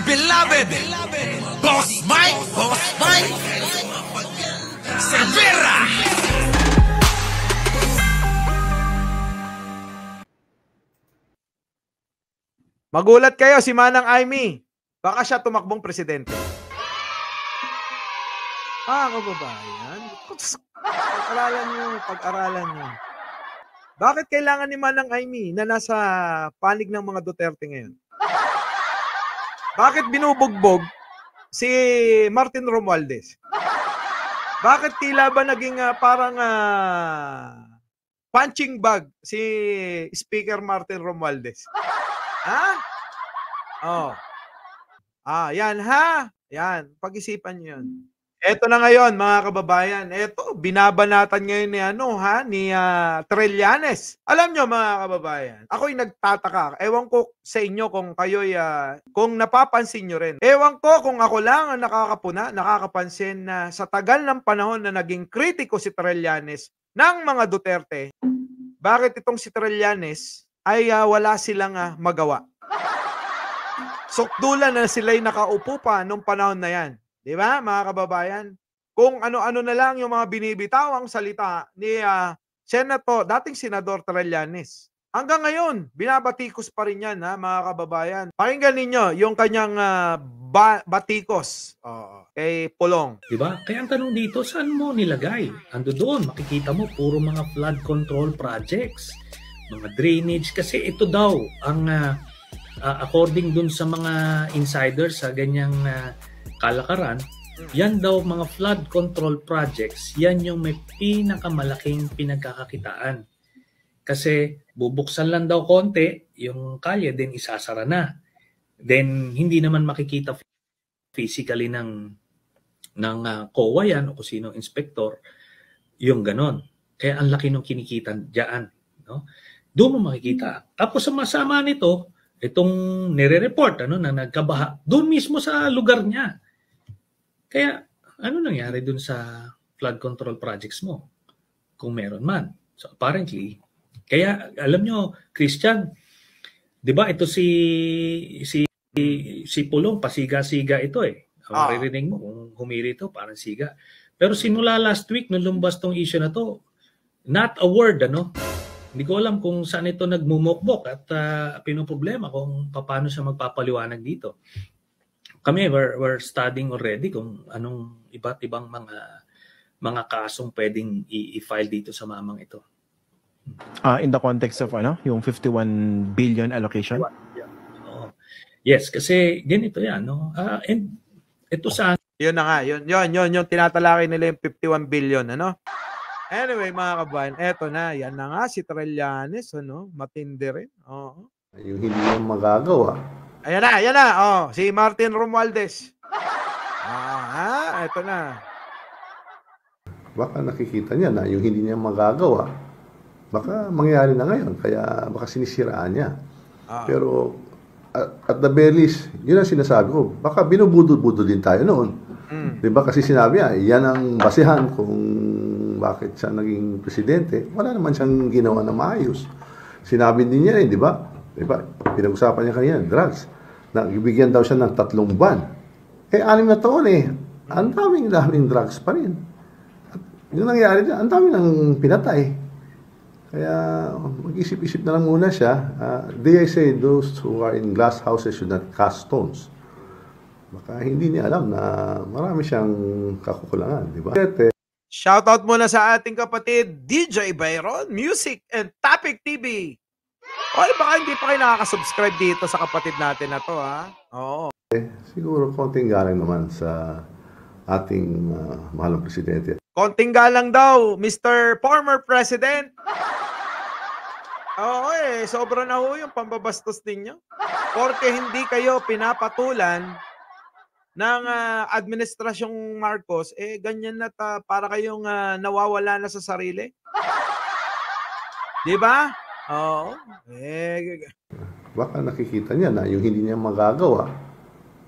beloved Boss Mike Cervera. Magulat kayo si Manang Aimee. Baka siya tumakbong presidente. Kababayan. Pag-aralan nyo. Bakit kailangan ni Manang Aimee na nasa panig ng mga Duterte ngayon? Bakit binubugbog si Martin Romualdez? Bakit tila ba naging parang punching bag si Speaker Martin Romualdez? Ha? Oh. Yan ha. Yan, pag-isipan niyo 'yan. Eto na ngayon mga kababayan. Eto, binabanatan ngayon ni Trillanes. Alam nyo mga kababayan, ako'y nagtataka. Ewan ko sa inyo kung kayo'y kung napapansin nyo rin. Ewan ko kung ako lang ang nakakapansin na sa tagal ng panahon na naging kritiko si Trillanes ng mga Duterte, bakit itong si Trillanes ay wala silang magawa. Sukdulan na sila'y nakaupo pa nung panahon na yan. Di ba, mga kababayan? Kung ano-ano na lang yung mga binibitawang salita ni dating Senador Trillanes. Hanggang ngayon, binabatikos pa rin yan, mga kababayan. Pakinggan ninyo yung kanyang batikos kay Pulong. Diba? Kaya ang tanong dito, saan mo nilagay? Ando doon, makikita mo, puro mga flood control projects, mga drainage. Kasi ito daw, ang according dun sa mga insiders sa ganyang kalakaran, yan daw mga flood control projects, yan yung may pinakamalaking pinagkakakitaan. Kasi bubuksan lang daw konti, yung kalye din isasara na. Then hindi naman makikita physically ng COA yan o kung sino inspector, yung ganon. Kaya ang laki nung kinikitan diyan, no? Doon mo makikita. Tapos sa masama nito, itong nire-report na nagkabaha, doon mismo sa lugar niya. Kaya, ano nangyari dun sa flood control projects mo? Kung meron man. So, apparently, kaya, alam nyo, Christian, di ba ito si Pulong, pasiga-siga ito eh. Maririnig mo, kung humiri ito, parang siga. Pero simula last week, nung lumbas tong issue na to, not a word, Hindi ko alam kung saan ito nagmumukbok at pinoproblema kung paano siya magpapaliwanag dito. Kami, we're studying already kung anong iba't ibang mga kasong pwedeng i-file dito sa mamang ito. In the context of yung 51 billion allocation? Yeah. Yes, kasi ganito yan, no? And ito sa yun na nga, yun yung tinatalakay nila yung 51 billion, Anyway, mga kabayan, eto na, yan na nga si Trillanes, matindi rin. Yung hindi niya magagawa. Ayan na, si Martin Romualdez. Eto na. Baka nakikita niya na yung hindi niya magagawa, baka mangyari na ngayon, kaya baka sinisiraan niya. Pero at the very least, yun ang sinasabi ko, baka binubudol-budol din tayo noon. Diba? Kasi sinabi niya, yan ang basihan kung bakit siya naging presidente. Wala naman siyang ginawa na maayos. Sinabi din niya di ba? Diba? Pinag-usapan niya kanina, drugs. Nagbigyan daw siya ng 3 buwan. 6 na taon ang daming drugs pa rin. At yung nangyari dyan, ang daming nang pinatay. Kaya mag-isip-isip na lang muna siya. I say those who are in glass houses should not cast stones. Baka hindi niya alam na marami siyang kakukulangan, di ba? Shoutout muna sa ating kapatid DJ Byron, Music and Topic TV. Baka hindi pa kayo nakaka-subscribe dito sa kapatid natin na to, Oo. Siguro konting galang naman sa ating mahalang presidente. Konting galang daw, Mr. Former President. Sobra na yung pambabastos ninyo. Porque hindi kayo pinapatulan ng administrasyong Marcos, ganyan na para kayong nawawala na sa sarili. Di ba? Oo. Baka nakikita niya na yung hindi niya magagawa,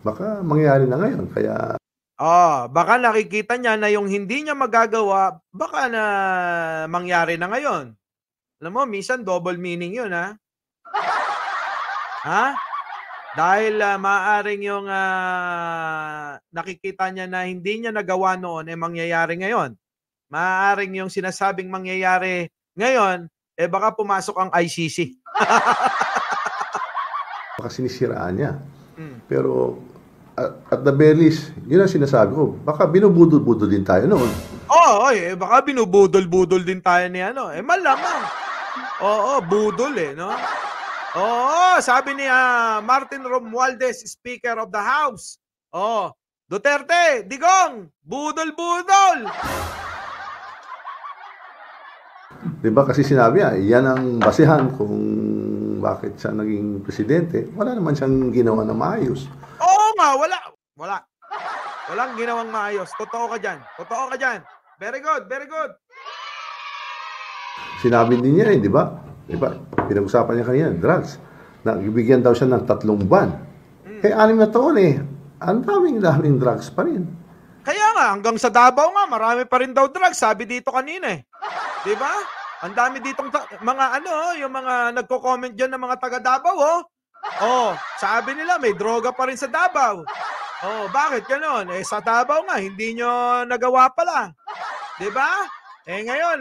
baka mangyari na ngayon. Kaya baka nakikita niya na yung hindi niya magagawa, baka na mangyari na ngayon. Alam mo, minsan double meaning yun, Dahil maaaring yung nakikita niya na hindi niya nagawa noon, mangyayari ngayon. Maaaring yung sinasabing mangyayari ngayon, baka pumasok ang ICC. Baka sinisiraan niya. Hmm. Pero at the very least, yun ang sinasabi ko, baka binubudol-budol din tayo noon. Oo, baka binubudol-budol din tayo ni ano. Malamang. Oo, budol no? Oo, sabi ni Martin Romualdez, Speaker of the House. Oh, Duterte, Digong, budol-budol. Diba kasi sinabi niya, yan ang basihan kung bakit siya naging presidente. Wala naman siyang ginawa na maayos. Oo nga, wala. Walang ginawang maayos. Totoo ka dyan. Totoo ka dyan. Very good, very good. Sinabi din niya di ba? Diba? Pinag-usapan niya kanina, drugs. Bibigyan daw siya ng 3 buwan. 6 na taon ang daming drugs pa rin. Kaya nga, hanggang sa Davao nga, marami pa rin daw drugs. Sabi dito kanina Di ba? Ang dami ditong mga yung mga nagko-comment diyan ng mga taga Davao, sabi nila may droga pa rin sa Davao. Bakit ganoon? Sa Davao nga hindi nyo nagawa pala. 'Di ba? Ngayon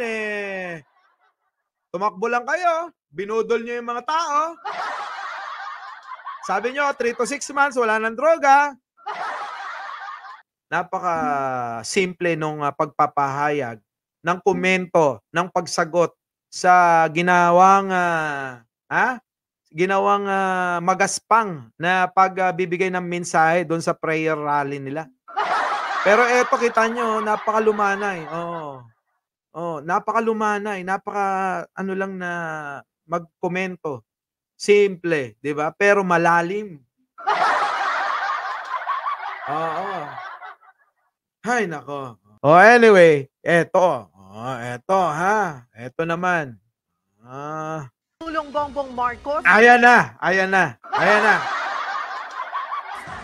tumakbo lang kayo, binudol nyo yung mga tao. Sabi nyo 3 to 6 months wala nang droga. Napaka simple nung pagpapahayag ng komento, ng pagsagot sa ginawang magaspang na pagbibigay ng mensahe doon sa prayer rally nila. Pero eto kita nyo, napakalumanay. Napakalumanay, lang na magkomento. Simple, 'di ba? Pero malalim. Hay nako. Anyway, eto. Eto Eto naman. Pangulong Bongbong Marcos Ayan na.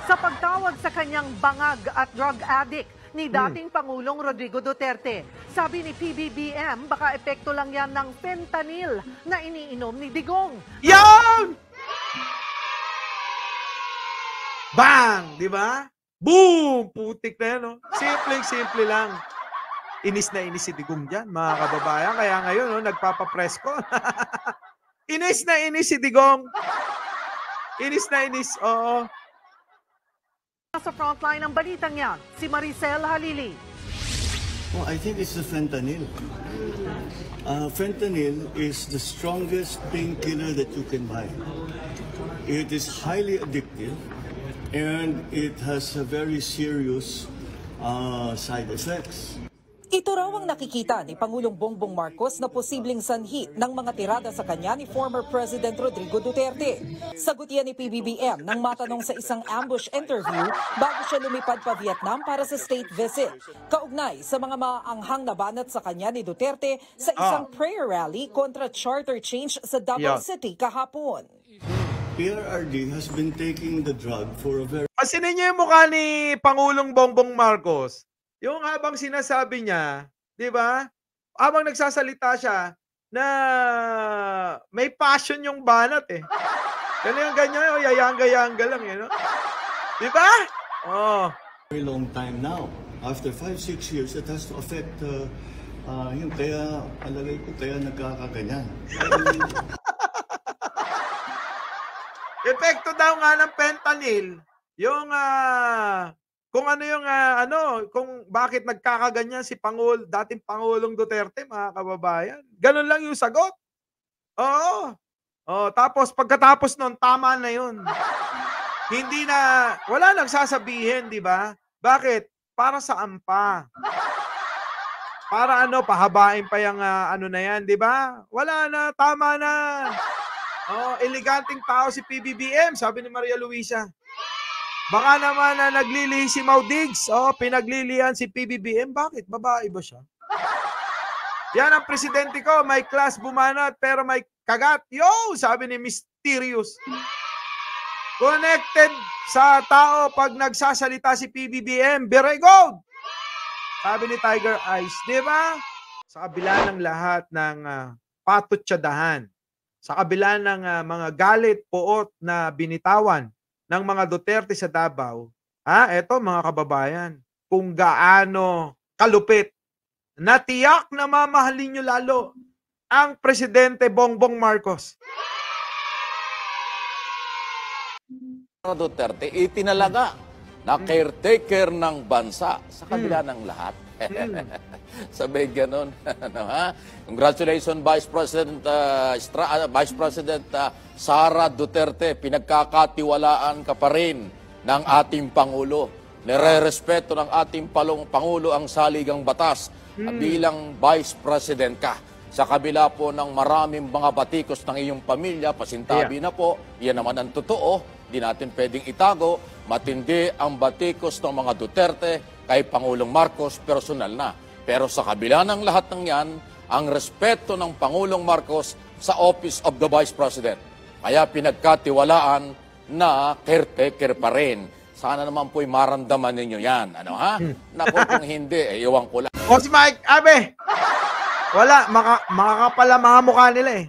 sa pagtawag sa kanyang bangag at drug addict ni dating Pangulong Rodrigo Duterte. Sabi ni PBBM, baka epekto lang yan ng fentanyl na iniinom ni Digong. Yan! Bang! Di ba? Boom! Putik na yan, Simple lang. Inis na inis si Digong dyan, mga kababayan. Kaya ngayon, nagpapapress ko. Inis na inis si Digong. Inis na inis, oo. Sa frontline ng balitang yan, si Maricel Halili. Well, I think it's the fentanyl. Fentanyl is the strongest painkiller that you can buy. It is highly addictive and it has a very serious side effects. Ito raw ang nakikita ni Pangulong Bongbong Marcos na posibleng sanhi ng mga tirada sa kanya ni former President Rodrigo Duterte. Sagot yan ni PBBM nang matanong sa isang ambush interview bago siya lumipad pa Vietnam para sa state visit. Kaugnay sa mga maaanghang na banat sa kanya ni Duterte sa isang prayer rally kontra charter change sa Davao City kahapon. PRRD has been taking the drug for a very... Pasinin niyo yung mukha ni Pangulong Bongbong Marcos. Yung habang sinasabi niya, di ba? Habang nagsasalita siya, na may passion yung banat Ganyan, yayanga-yanga lang Di ba? very long time now. After 5-6 years, it has to affect yun. Kaya, alagay ko, kaya nagkakaganyan. Epekto daw nga ng fentanyl, yung kung ano yung kung bakit nagkakaganyan si dating Pangulong Duterte, mga kababayan. Ganun lang yung sagot. Oo. Tapos pagkatapos nun, tama na yun. Hindi na, wala nang sasabihin, di ba? Bakit? Para saan pa? Para pahabain pa yung na yan, di ba? Wala na, tama na. Eleganting tao si PBBM, sabi ni Maria Luisa. Baka naman na naglilihi si Maudigs. Pinaglilihan si PBBM. Bakit? Babae ba siya? Yan ang presidente ko. May class bumanat pero may kagat. Yo! Sabi ni Mysterious. Connected sa tao pag nagsasalita si PBBM. Very good! Sabi ni Tiger Eyes. Diba? Sa kabila ng lahat ng patutsadahan, sa kabila ng mga galit, puot na binitawan ng mga Duterte sa Davao, eto mga kababayan, kung gaano kalupit na tiyak na mamahalin nyo lalo ang Presidente Bongbong Marcos. Duterte itinalaga na caretaker ng bansa sa kabila ng lahat. Sabi ganon. Congratulations Vice President Sara Duterte, pinagkakatiwalaan ka pa rin ng ating Pangulo. Nire-respeto ng ating Pangulo ang saligang batas bilang Vice President ka. Sa kabila po ng maraming mga batikos ng iyong pamilya, pasintabi na po, yan naman ang totoo. Di natin pwedeng itago, matindi ang batikos ng mga Duterte kay Pangulong Marcos personal na. Pero sa kabila ng lahat ng yan, ang respeto ng Pangulong Marcos sa Office of the Vice President. Kaya pinagkatiwalaan na caretaker pa rin. Sana naman po'y maramdaman ninyo yan. Ano ha? Naku, kung hindi, iwan ko lang. Boss Mike, abe! Wala, makakapala mga mukha nila eh.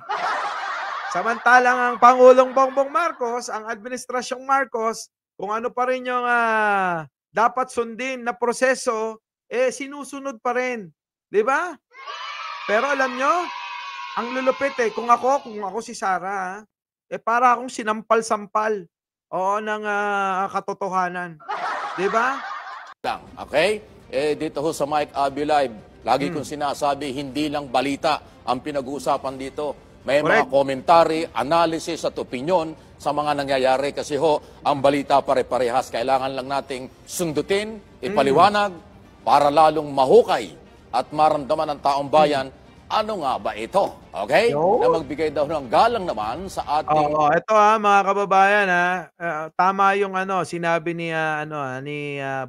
Samantalang ang Pangulong Bongbong Marcos, ang Administrasyong Marcos, kung ano pa rin yung dapat sundin na proseso, sinusunod pa rin. Di ba? Pero alam nyo, ang lulupit kung ako si Sara, para akong sinampal-sampal ng katotohanan. Di ba? Okay? Dito ho sa Mike Abby Live, lagi kong sinasabi, hindi lang balita ang pinag-uusapan dito. May mga komentary, analysis at opinion sa mga nangyayari kasi ang balita pare-parehas. Kailangan lang nating sundutin, ipaliwanag para lalong mahukay at maramdaman ng taong bayan ano nga ba ito. Okay? Na magbigay daw ng galang naman sa ating... ito mga kababayan tama yung sinabi ni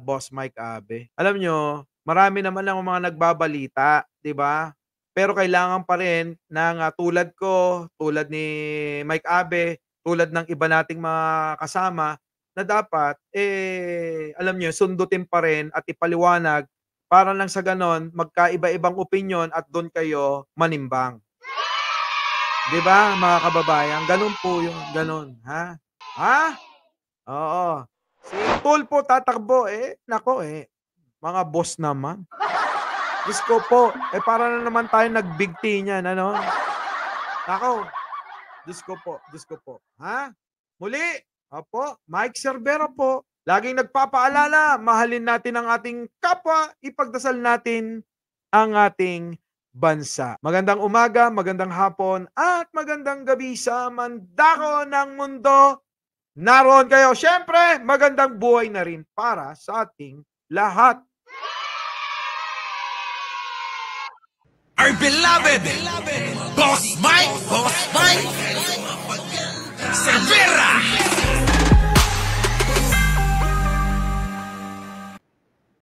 Boss Mike Abe. Alam nyo, marami naman lang mga nagbabalita, 'di ba? Pero kailangan pa rin ng tulad ko, tulad ni Mike Abe, tulad ng iba nating mga kasama na dapat alam niyo, sundutin pa rin at ipaliwanag para lang sa ganon magkaiba-ibang opinyon at doon kayo manimbang. 'Di ba, mga kababayan? Ganun po yung ganon, ha? Oo. Si Tulpo tatakbo nako mga boss naman. Diyos ko po, para na naman tayo nagbigti niyan, ano? Nako, Diyos ko po. Ha? Muli, opo, Mike Cervera po. Laging nagpapaalala, mahalin natin ang ating kapwa, ipagdasal natin ang ating bansa. Magandang umaga, magandang hapon, at magandang gabi sa mandako ng mundo. Naroon kayo. Siyempre, magandang buhay na rin para sa ating lahat. Our beloved Boss Mike.